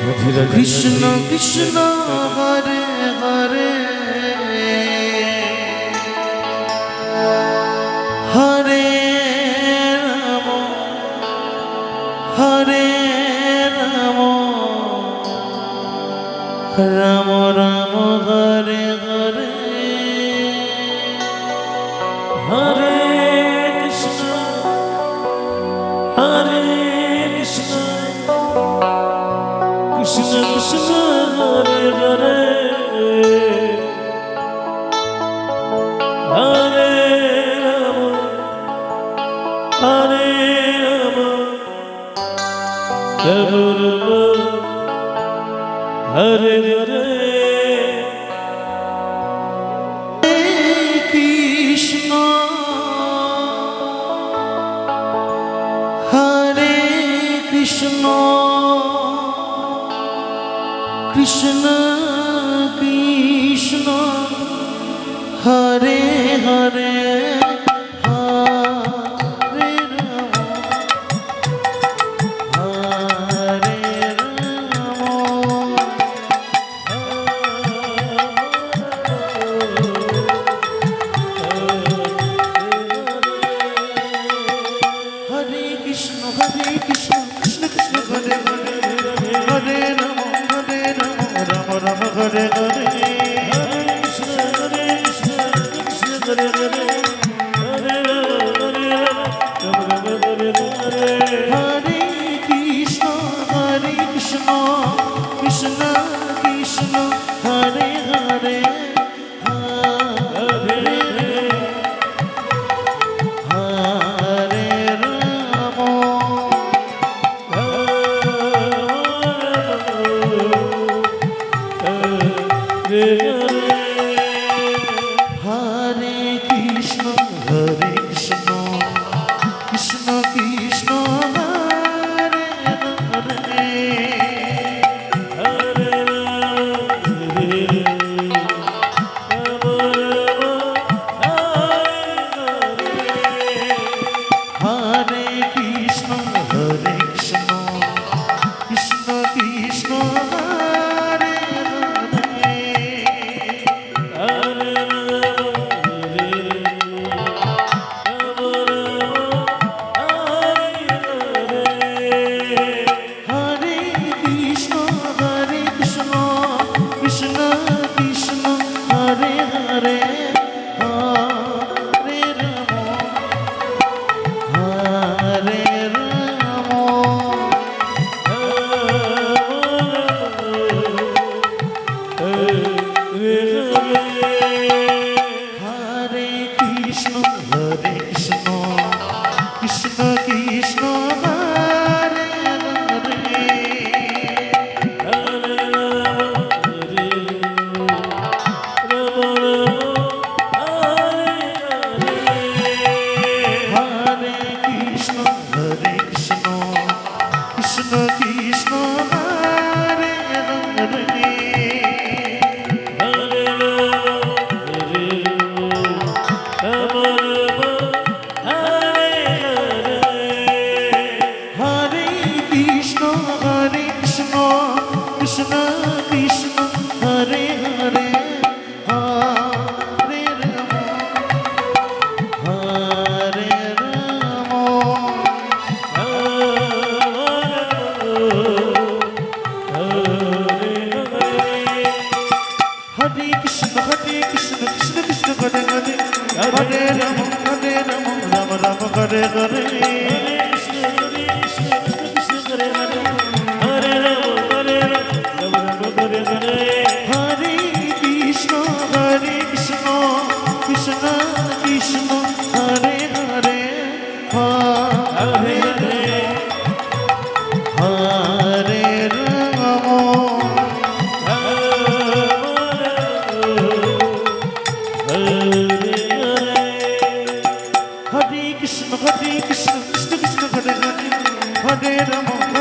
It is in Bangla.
কৃষ্ণ কৃষ্ণ হরে হরে হরে রাম হরে রাম রাম রাম হরে হরে হরে কৃষ্ণ হরে কৃষ্ণ কৃষ্ণ কৃষ্ণ হরে হরে হরে রাম হরে রাম রাম রাম হরে হরে কৃষ্ণ হরে কৃষ্ণ কৃষ্ণ কৃষ্ণ হরে হরে হরে রাম হরে রাম হরে কৃষ্ণ কৃষ্ণ কৃষ্ণ হরে হরে হরে রাম রাম রাম হরে হরে হরে কৃষ্ণ কৃষ্ণ হরে হরে হরে রাম রাম হরে হরে হরে কৃষ্ণ কৃষ্ণ কৃষ্ণ হরে হরে হরে হরে রাম হরে কৃষ্ণ কৃষ্ণ কৃষ্ণ হরে হরে হরে হরে কৃষ্ণ কৃষ্ণ কৃষ্ণ হরে হরে কৃষ্ণ কৃষ্ণ কৃষ্ণ হরে হরে হরে রাম হরে রাম হরে কৃষ্ণ কৃষ্ণ কৃষ্ণ হরে হরে হরে কৃষ্ণ কৃষ্ণ কৃষ্ণ হরে হরে হরে কৃষ্ণ কৃষ্ণ কৃষ্ণ হরে হরে হরে রাম হরে রাম হরে কৃষ্ণ কৃষ্ণ হরে হরে হরে রাম রাম রাম হরে হরে হরে কৃষ্ণ কৃষ্ণ কৃষ্ণ হরে হরে হরে হরে রাম হরে কৃষ্ণ কৃষ্ণ হরে হরে হরে রাম